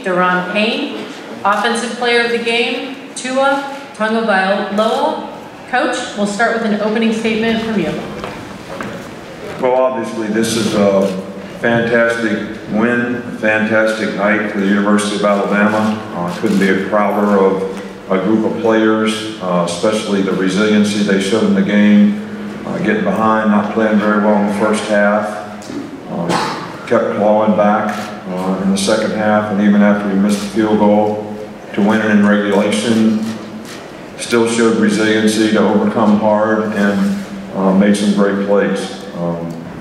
Deron Payne. Offensive player of the game, Tua Tagovailoa. Coach, we'll start with an opening statement from you. Well, obviously, this is a fantastic win, a fantastic night for the University of Alabama. Couldn't be prouder of a group of players, especially the resiliency they showed in the game, getting behind, not playing very well in the first half, kept clawing back in the second half, and even after we missed the field goal to win it in regulation, still showed resiliency to overcome hard and made some great plays.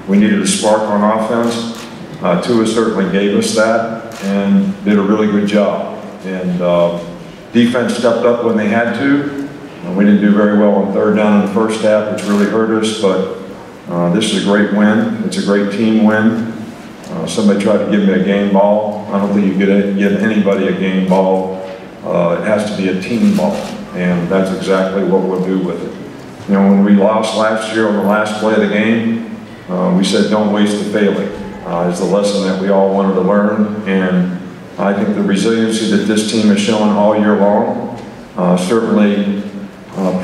We needed a spark on offense. Tua certainly gave us that and did a really good job. And defense stepped up when they had to. We didn't do very well on third down in the first half, which really hurt us, but this is a great win. It's a great team win. Somebody tried to give me a game ball. I don't think you can give anybody a game ball. It has to be a team ball, and that's exactly what we'll do with it. You know, when we lost last year on the last play of the game, we said don't waste the failing. It's the lesson that we all wanted to learn, and I think the resiliency that this team has shown all year long certainly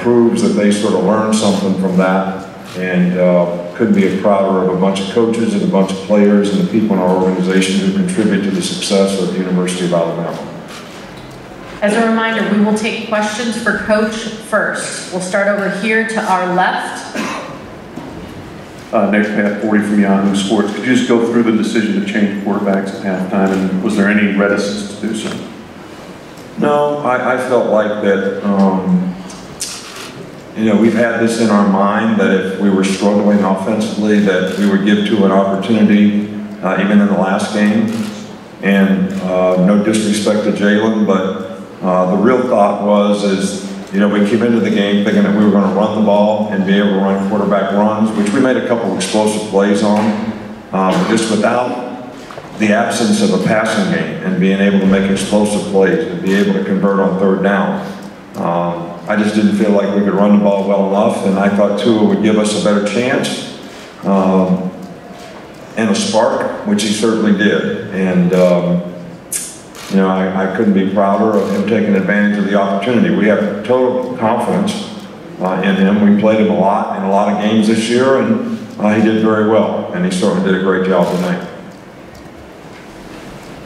proves that they sort of learned something from that, and couldn't be prouder of a bunch of coaches and a bunch of players and the people in our organization who contribute to the success of the University of Alabama. As a reminder, we will take questions for Coach first. We'll start over here to our left. Next, Pat 40 from Yahoo Sports. Could you just go through the decision to change quarterbacks at halftime, and was there any reticence to do so? No, I felt like that, you know, we've had this in our mind that if we were struggling offensively, that we would give to an opportunity, even in the last game. And no disrespect to Jalen, but the real thought is, you know, we came into the game thinking that we were going to run the ball and be able to run quarterback runs, which we made a couple of explosive plays on, but just without the absence of a passing game and being able to make explosive plays and be able to convert on third down. I just didn't feel like we could run the ball well enough, and I thought Tua would give us a better chance and a spark, which he certainly did. And you know, I couldn't be prouder of him taking advantage of the opportunity. We have total confidence in him. We played him a lot in a lot of games this year, and he did very well, and he certainly did a great job tonight.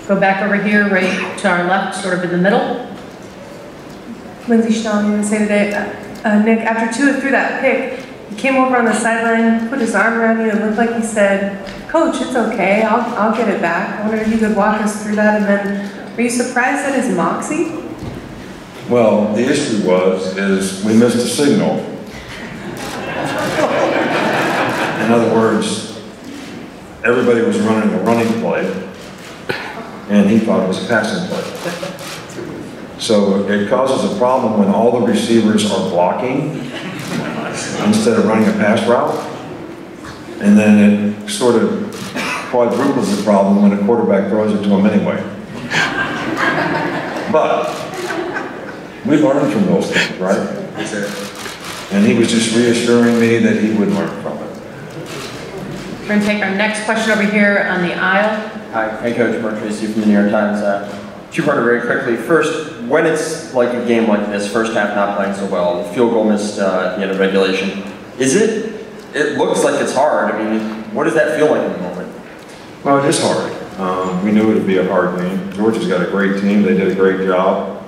Go back over here, right to our left, sort of in the middle. Lindsay Schnall, USA Today. Nick, after Tua threw that pick, he came over on the sideline, put his arm around you, and looked like he said, "Coach, it's okay, I'll get it back." I wonder if you could walk us through that, and then were you surprised at his moxie? Well, the issue is we missed a signal. In other words, everybody was running a running play, and he thought it was a passing play. So it causes a problem when all the receivers are blocking instead of running a pass route, and then it sort of quadruples the problem when a quarterback throws it to him anyway. But we learned from those things, right? And he was just reassuring me that he would learn from it. We're going to take our next question over here on the aisle. Hi, hey Coach, Mark Tracy from the New York Times. Two-parter very quickly. First, when it's like a game like this, first half not playing so well, the field goal missed at the end of regulation, it looks like it's hard. I mean, what does that feel like in the moment? Well, it is hard. We knew it would be a hard game. Georgia's got a great team. They did a great job.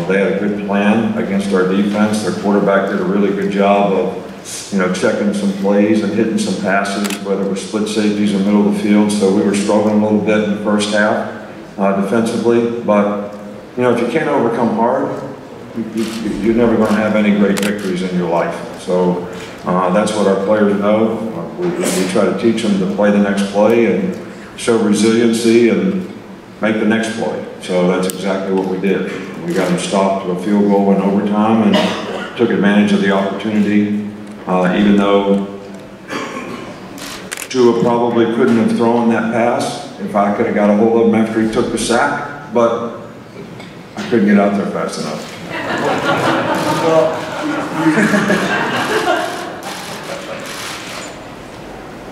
They had a good plan against our defense. Their quarterback did a really good job of, you know, checking some plays and hitting some passes, whether it was split safeties or middle of the field. So we were struggling a little bit in the first half defensively. But, you know, if you can't overcome hard, you're never going to have any great victories in your life. So that's what our players know. We try to teach them to play the next play and show resiliency and make the next play. So that's exactly what we did. We got them stopped to a field goal in overtime and took advantage of the opportunity, even though Tua probably couldn't have thrown that pass if I could have got a hold of him after he took the sack, but I couldn't get out there fast enough.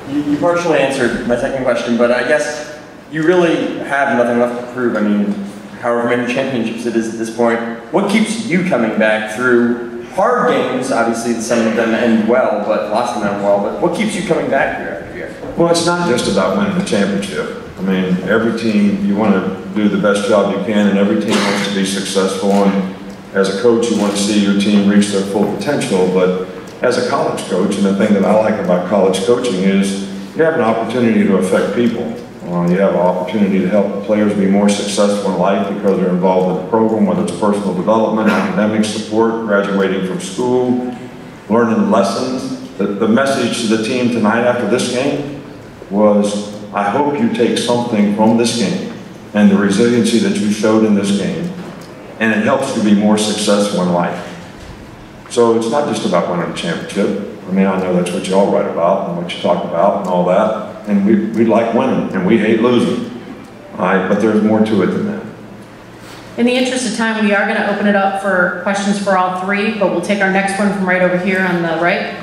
You partially answered my second question, but I guess you really have nothing left to prove. I mean, however many championships it is at this point. What keeps you coming back through hard games? Obviously, some of them end well, but lots of them end well. But what keeps you coming back year after year? Well, it's not just about winning the championship. I mean, every team, you want to do the best job you can, and every team wants to be successful. And as a coach, you want to see your team reach their full potential. But as a college coach, and the thing that I like about college coaching is you have an opportunity to affect people. You have an opportunity to help the players be more successful in life because they're involved in the program, whether it's personal development, academic support, graduating from school, learning lessons. The message to the team tonight after this game was, I hope you take something from this game and the resiliency that you showed in this game, and it helps you be more successful in life. So it's not just about winning a championship. I mean, I know that's what you all write about and what you talk about and all that. And we like winning and we hate losing. All right, but there's more to it than that. In the interest of time, we are going to open it up for questions for all three, but we'll take our next one from right over here on the right.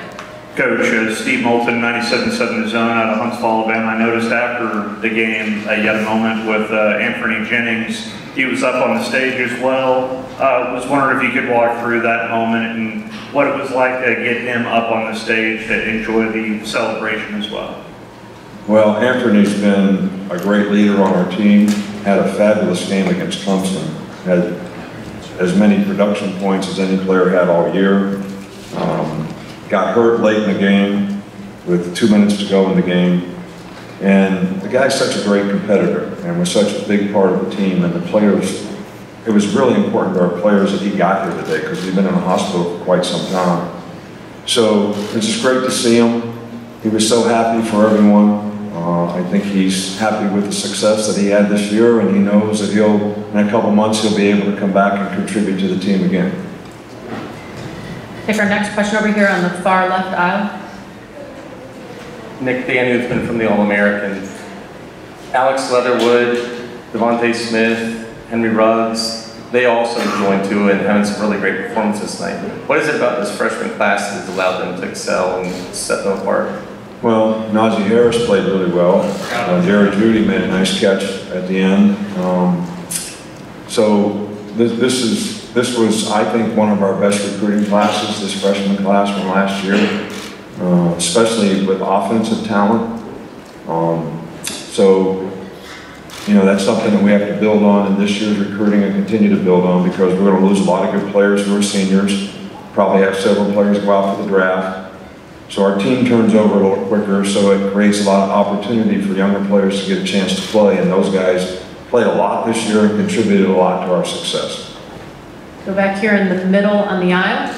Coach, Steve Moulton, 97.7 The Zone out of Huntsville, Alabama. I noticed after the game, you had a moment with Anthony Jennings. He was up on the stage as well. Was wondering if you could walk through that moment and what it was like to get him up on the stage to enjoy the celebration as well. Well, Anthony's been a great leader on our team, had a fabulous game against Clemson, had as many production points as any player had all year. Got hurt late in the game with 2 minutes to go in the game. And the guy's such a great competitor and was such a big part of the team, and the players, it was really important to our players that he got here today because he's been in the hospital for quite some time. So it's just great to see him. He was so happy for everyone. I think he's happy with the success that he had this year, and he knows that in a couple months, he'll be able to come back and contribute to the team again. Take our next question over here on the far left aisle. Nick Danuthman from the All-American. Alex Leatherwood, Devontae Smith, Henry Ruggs, they also joined too and having some really great performances tonight. What is it about this freshman class that has allowed them to excel and set them apart? Well, Najee Harris played really well. Jared Judy made a nice catch at the end. So this was, I think, one of our best recruiting classes, this freshman class from last year, especially with offensive talent. So, you know, that's something that we have to build on in this year's recruiting and continue to build on, because we're going to lose a lot of good players who are seniors, probably have several players go out for the draft. So our team turns over a little quicker, so it creates a lot of opportunity for younger players to get a chance to play, and those guys played a lot this year and contributed a lot to our success. Go back here in the middle on the aisle.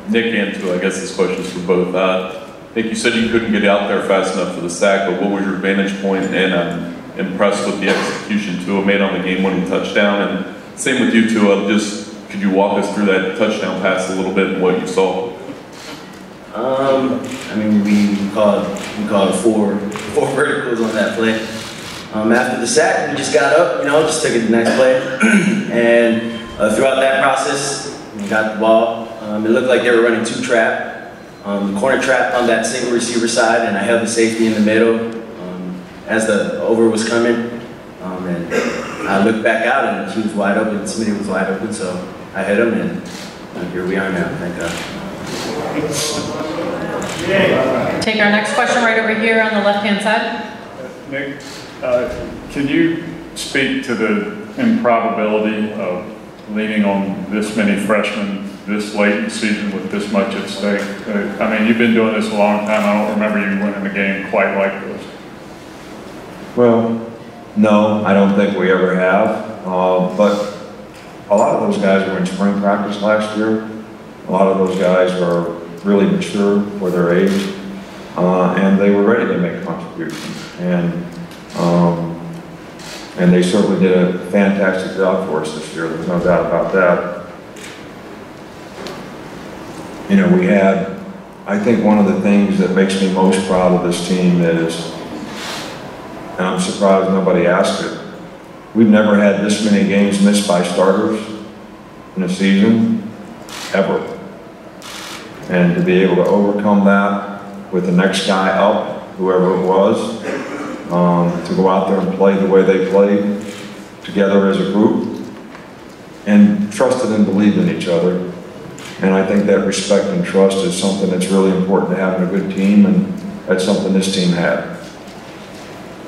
Nick and I guess this question is for both. Nick, you said you couldn't get out there fast enough for the sack, but what was your vantage point? And I'm impressed with the execution Tua made on the game-winning touchdown. And same with you, Tua. Just could you walk us through that touchdown pass a little bit and what you saw? I mean, we called four verticals on that play. After the sack, we just got up, just took it to the next play. And throughout that process, we got the ball. It looked like they were running two trap. The corner trap on that single receiver side, and I held the safety in the middle as the over was coming. And I looked back out, and he was wide open. Smitty was wide open, so I hit him, and here we are now, thank God. Take our next question right over here on the left-hand side. Nick, can you speak to the improbability of leaning on this many freshmen this late in the season with this much at stake? I mean, you've been doing this a long time. I don't remember you winning a game quite like this. Well, no, I don't think we ever have. But a lot of those guys were in spring practice last year. A lot of those guys are really mature for their age, and they were ready to make contributions. And they certainly did a fantastic job for us this year. There's no doubt about that. You know, we had, I think one of the things that makes me most proud of this team is, and I'm surprised nobody asked it, we've never had this many games missed by starters in a season, ever. And to be able to overcome that with the next guy up, whoever it was, to go out there and play the way they played, together as a group and trusted and believed in each other. And I think that respect and trust is something that's really important to have in a good team, and that's something this team had.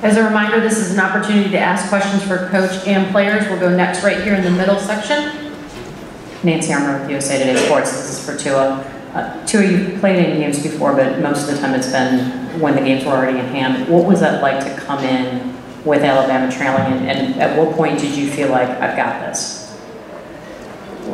As a reminder, this is an opportunity to ask questions for coach and players. We'll go next right here in the middle section. Nancy Armour with USA Today Sports. This is for Tua. Tua, you've played in games before, but most of the time it's been when the games were already in hand. What was that like to come in with Alabama trailing, and at what point did you feel like, I've got this?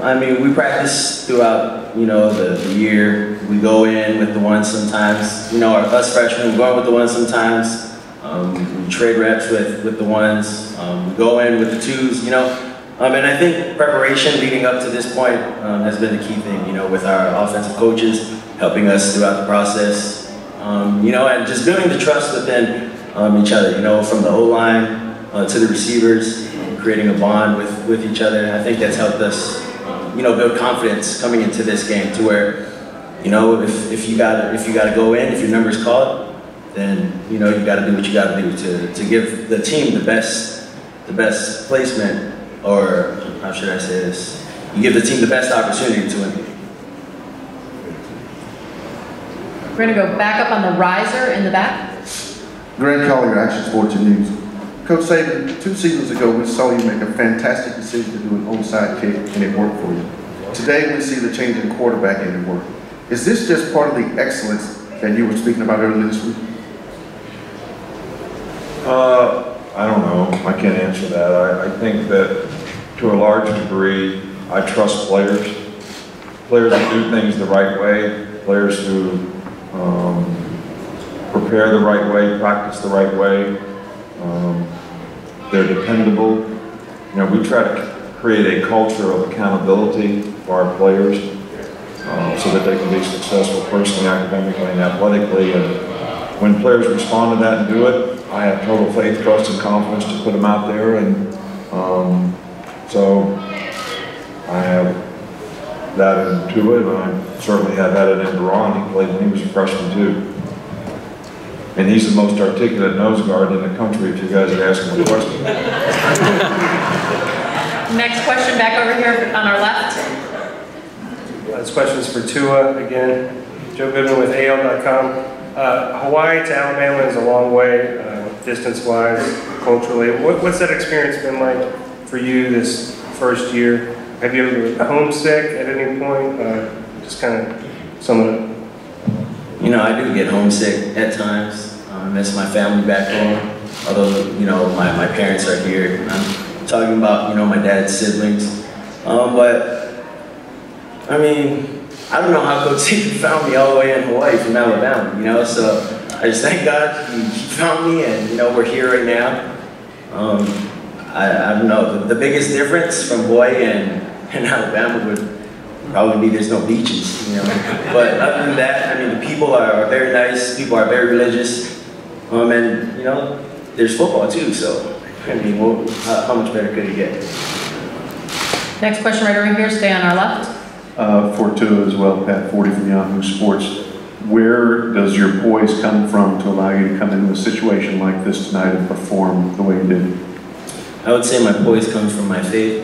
I mean, we practice throughout, the year. We go in with the ones sometimes. Us freshmen, we go in with the ones sometimes. We trade reps with the ones. We go in with the twos, and I think preparation leading up to this point has been the key thing, with our offensive coaches helping us throughout the process, and just building the trust within each other, from the O-line to the receivers, creating a bond with each other. I think that's helped us, build confidence coming into this game to where, if you gotta go in, if your number's called, then you got to do what you got to do to give the team the best placement, or how should I say this? You give the team the best opportunity to win. We're going to go back up on the riser in the back. Grant Collier, Action Sports and News. Coach Saban, 2 seasons ago we saw you make a fantastic decision to do an onside kick, and it worked for you. Today we see the change in quarterback and it worked. Is this just part of the excellence that you were speaking about earlier this week? I don't know. I can't answer that. I think that to a large degree, I trust players. Players who do things the right way, players who prepare the right way, practice the right way. They're dependable. We try to create a culture of accountability for our players so that they can be successful personally, academically, and athletically. And when players respond to that and do it, I have total faith, trust, and confidence to put them out there, and so I have that in Tua, and I certainly have had it in Duran. He played when he was a freshman too. And he's the most articulate nose guard in the country, if you guys are asking a question. Next question back over here on our left. This question is for Tua again. Joe Goodman with AL.com. Hawaii to Alabama is a long way, distance-wise, culturally. What's that experience been like for you this first year? Have you ever been homesick at any point? Just kind of sum it up. I do get homesick at times. I miss my family back home. Although, my parents are here. I'm talking about, my dad's siblings. But, I mean, I don't know how Coach Saban found me all the way in Hawaii from Alabama, so I just thank God he found me, and, we're here right now. I don't know, the biggest difference from Hawaii and Alabama would probably be there's no beaches, But other than that, I mean, the people are very nice, people are very religious, and, there's football too, so, I mean, how much better could it get? Next question right over here, stay on our left. For Tua as well, Pat 40 from Yahoo Sports. Where does your poise come from to allow you to come into a situation like this tonight and perform the way you did? I would say my poise comes from my faith.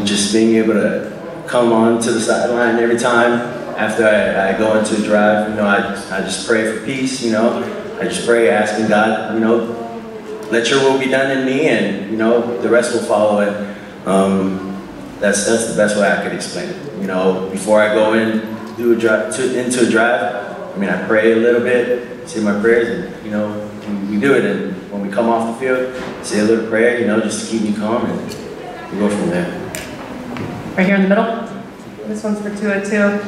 Just being able to come on to the sideline every time after I go into a drive. I just pray for peace, I just pray asking God, let your will be done in me, and, the rest will follow it. That's the best way I could explain it. Before I go into a drive, I mean, I pray a little bit, say my prayers, and, we do it. And when we come off the field, say a little prayer, just to keep me calm, and we go from there. Right here in the middle. This one's for Tua too.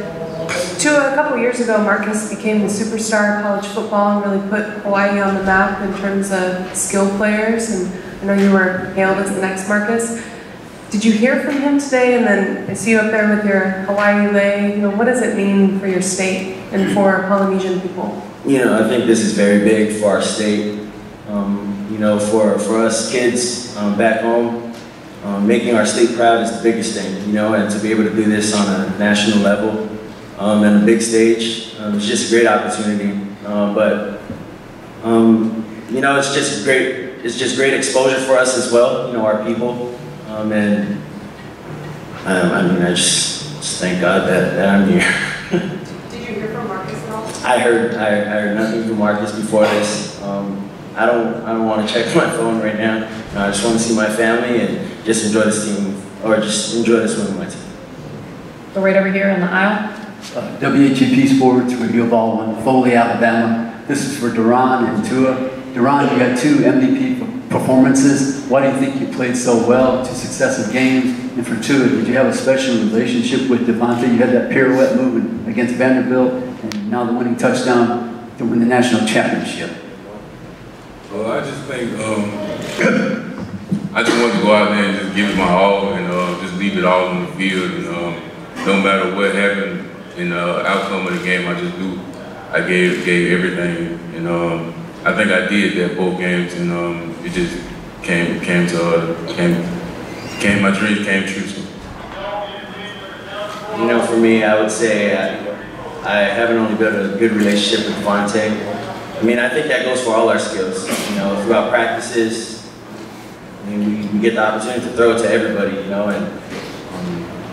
Tua, a couple years ago, Marcus became the superstar of college football and really put Hawaii on the map in terms of skill players, and I know you were hailed as the next Marcus. Did you hear from him today? And then I see you up there with your Hawaii lei. What does it mean for your state and for Polynesian people? I think this is very big for our state. For us kids back home, making our state proud is the biggest thing, and to be able to do this on a national level and a big stage, it's just a great opportunity. It's just great. it's just great exposure for us as well, you know, our people. I mean, I just thank God that I'm here. Did you hear from Marcus at all? I heard nothing from Marcus before this. I don't want to check my phone right now. I just want to see my family and just enjoy this team, or just enjoy this win with my team. Go right over here in the aisle. WHEP Sports, Radio Baldwin, Foley, Alabama. This is for Duran and Tua. Duran, you had 2 MVP performances. Why do you think you played so well, 2 successive games? And for Tua, did you have a special relationship with Devontae? You had that pirouette movement against Vanderbilt, and now the winning touchdown to win the national championship. Well, I just think I just wanted to go out there and just give it my all and just leave it all on the field. And no matter what happened in the outcome of the game, I gave everything. And I think I did that both games, and it just my dreams came true. So. You know, for me, I would say I haven't only built a good relationship with Devontae. I mean, I think that goes for all our skills. You know, throughout practices, I mean, we get the opportunity to throw it to everybody, you know, and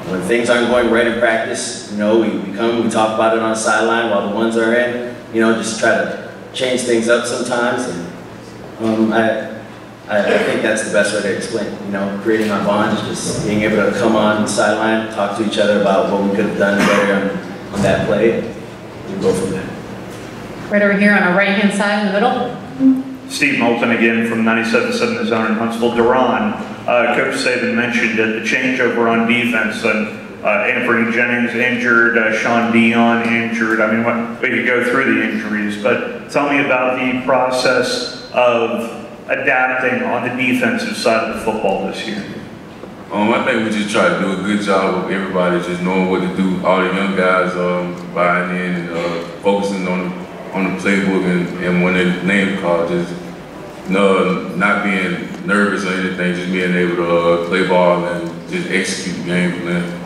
when things aren't going right in practice, you know, we talk about it on the sideline while the ones are in, you know, just try to change things up sometimes. And I think that's the best way to explain, you know, creating our bond, just being able to come on the sideline, talk to each other about what we could have done better on that play, and go from there. Right over here on our right-hand side in the middle. Steve Moulton again from 97.7 The Zone in Huntsville. Duran, Coach Saban mentioned the changeover on defense, and Anthony Jennings injured, Sean Dion injured. I mean, we could go through the injuries, but tell me about the process of adapting on the defensive side of the football this year. I think we just try to do a good job of everybody just knowing what to do. All the young guys buying in and focusing on the playbook, and when the name called, just not being nervous or anything, just being able to play ball and just execute the game plan.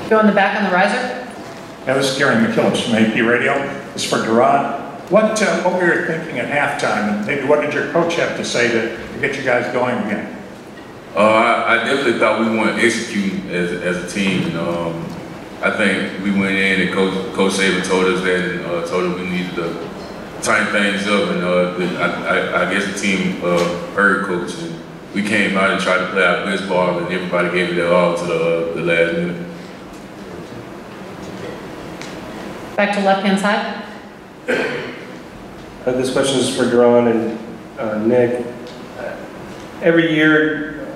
Go in the back on the riser. That was Gary McKillis from AP Radio. This is for Duran. What were you thinking at halftime, and maybe what did your coach have to say to get you guys going again? I definitely thought we weren't executing as a team. I think we went in and Coach Saban told us that, and told us we needed to tighten things up. And I guess the team heard Coach, and we came out and tried to play our best ball, and everybody gave it their all to the last minute. Back to left-hand side. This question is for Duran and Nick.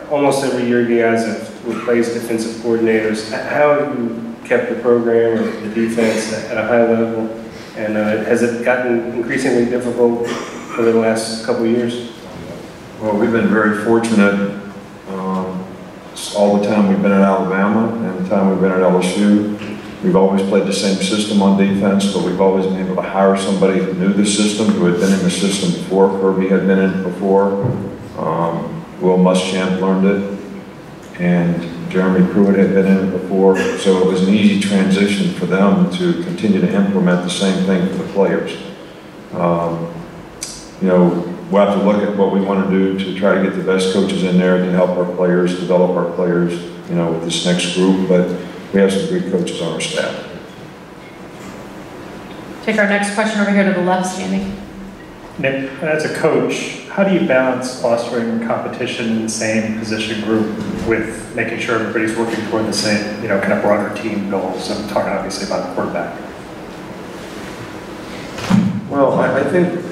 Almost every year, you guys have replaced defensive coordinators. How have you kept the program or the defense at a high level? And has it gotten increasingly difficult over the last couple of years? Well, we've been very fortunate all the time we've been at Alabama and the time we've been at LSU. We've always played the same system on defense, but we've always been able to hire somebody who knew the system, who had been in the system before. Kirby had been in it before. Will Muschamp learned it, and Jeremy Pruitt had been in it before. So it was an easy transition for them to continue to implement the same thing for the players. You know, we'll have to look at what we want to do to try to get the best coaches in there to help our players, develop our players, you know, with this next group. But we have some great coaches on our staff. Take our next question over here to the left, standing. Nick, as a coach, how do you balance fostering competition in the same position group with making sure everybody's working toward the same, you know, kind of broader team goals? I'm talking obviously about the quarterback. Well, I think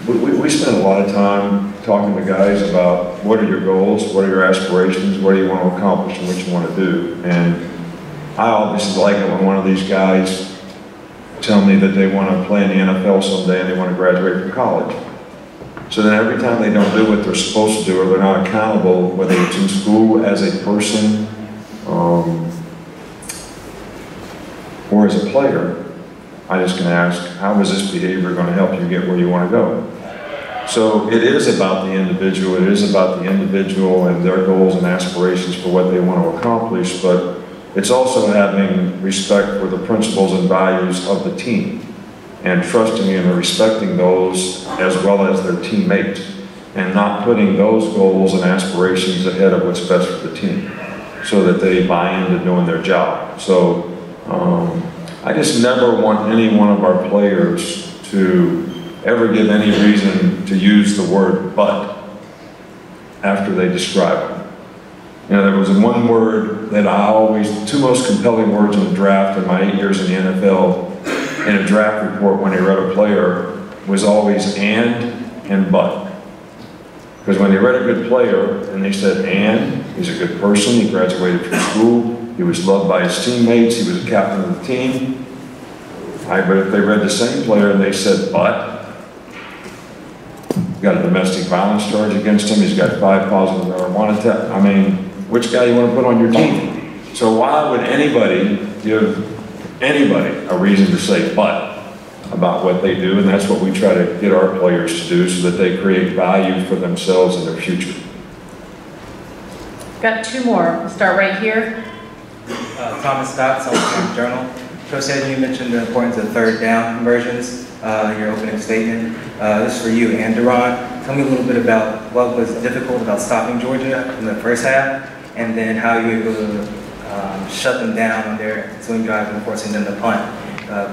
we spend a lot of time talking to guys about what are your goals, what are your aspirations, what do you want to accomplish, and what you want to do. And I obviously like it when one of these guys tell me that they want to play in the NFL someday and they want to graduate from college. So then every time they don't do what they're supposed to do, or they're not accountable, whether it's in school, as a person, or as a player, I just can ask, how is this behavior going to help you get where you want to go? So it is about the individual. It is about the individual and their goals and aspirations for what they want to accomplish, but it's also having respect for the principles and values of the team. and trusting and respecting those as well as their teammates, and not putting those goals and aspirations ahead of what's best for the team, so that they buy into doing their job. So I just never want any one of our players to ever give any reason to use the word "but" after they describe them. You know, there was one word that I always, the two most compelling words in the draft in my 8 years in the NFL, in a draft report when they read a player, was always and "but." Because when they read a good player and they said "and," he's a good person, he graduated from school, he was loved by his teammates, he was a captain of the team. But if they read the same player and they said "but," got a domestic violence charge against him, he's got 5 positive marijuana tests. I mean, which guy you want to put on your team? So why would anybody give anybody a reason to say "but" about what they do? And that's what we try to get our players to do, so that they create value for themselves and their future. Got 2 more. We'll start right here. Thomas Scott, South Journal. Coach said you mentioned the importance of third down conversions in your opening statement. This is for you and Duron. Tell me a little bit about what was difficult about stopping Georgia in the first half, and then how you were able to shut them down on their swing drive and forcing them to punt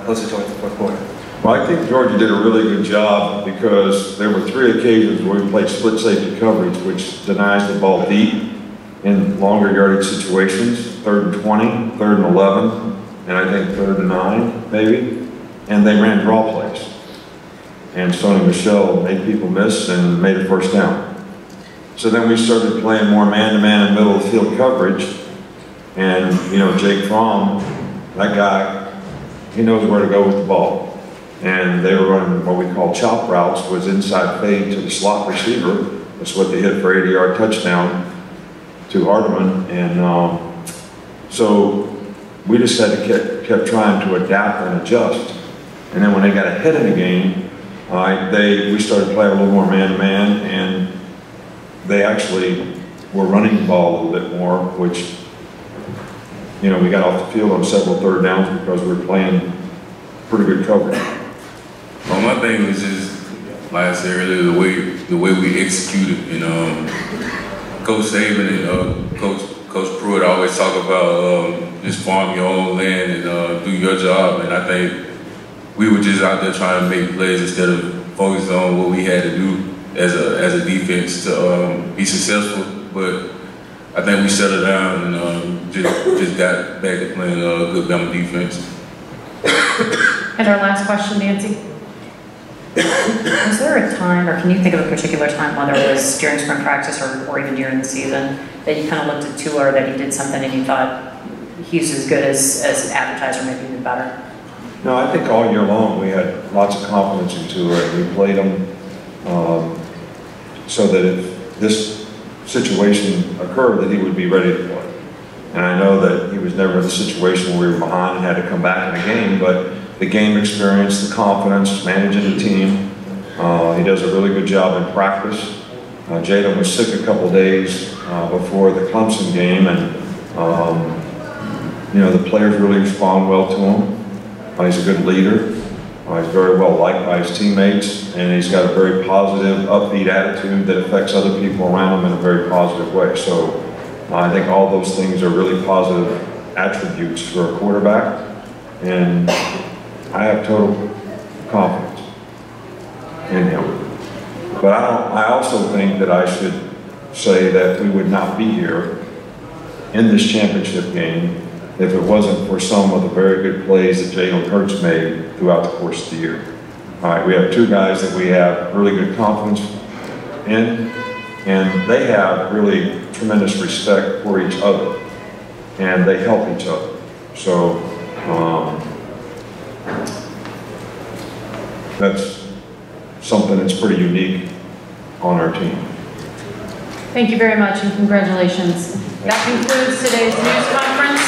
closer towards the fourth quarter. Well, I think Georgia did a really good job, because there were 3 occasions where we played split safety coverage, which denies the ball deep in longer yardage situations, 3rd and 20, 3rd and 11, and I think 3rd and 9, maybe. And they ran draw plays. And Sony Michel made people miss and made a first down. So then we started playing more man-to-man and middle of the field coverage. And, you know, Jake Fromm, that guy, he knows where to go with the ball. And they were running what we call chop routes, was inside fade to the slot receiver. That's what they hit for 80-yard touchdown to Hardeman. And so we just had to kept trying to adapt and adjust. And then when they got ahead in the game, we started playing a little more man-to-man, and they actually were running the ball a little bit more, which, you know, we got off the field on several 3rd downs because we were playing pretty good coverage. Well, my thing was just, like I said earlier, the way we executed. And Coach Saban and Coach Pruitt always talk about just farm your own land and do your job. And I think we were just out there trying to make plays instead of focusing on what we had to do as a defense to be successful. But I think we settled down and just got back to playing good Bama defense. And our last question, Nancy. Was there a time, or can you think of a particular time, whether it was during spring practice or even during the season, that you kind of looked at Tua, or that he did something and you thought he's as good as advertised, or maybe even better? No, I think all year long we had lots of confidence in Tua, and we played him so that if this situation occurred, that he would be ready to play. And I know that he was never in a situation where we were behind and had to come back in a game, but the game experience, the confidence, managing the team, he does a really good job in practice. Jalen was sick a couple days before the Clemson game, and you know, the players really respond well to him. He's a good leader. He's very well liked by his teammates, and he's got a very positive, upbeat attitude that affects other people around him in a very positive way. So I think all those things are really positive attributes for a quarterback, and I have total confidence in him. But I also think that I should say that we would not be here in this championship game if it wasn't for some of the very good plays that Jalen Hurts made throughout the course of the year. All right, we have 2 guys that we have really good confidence in, and they have really tremendous respect for each other, and they help each other. So that's something that's pretty unique on our team. Thank you very much, and congratulations. That concludes today's news conference.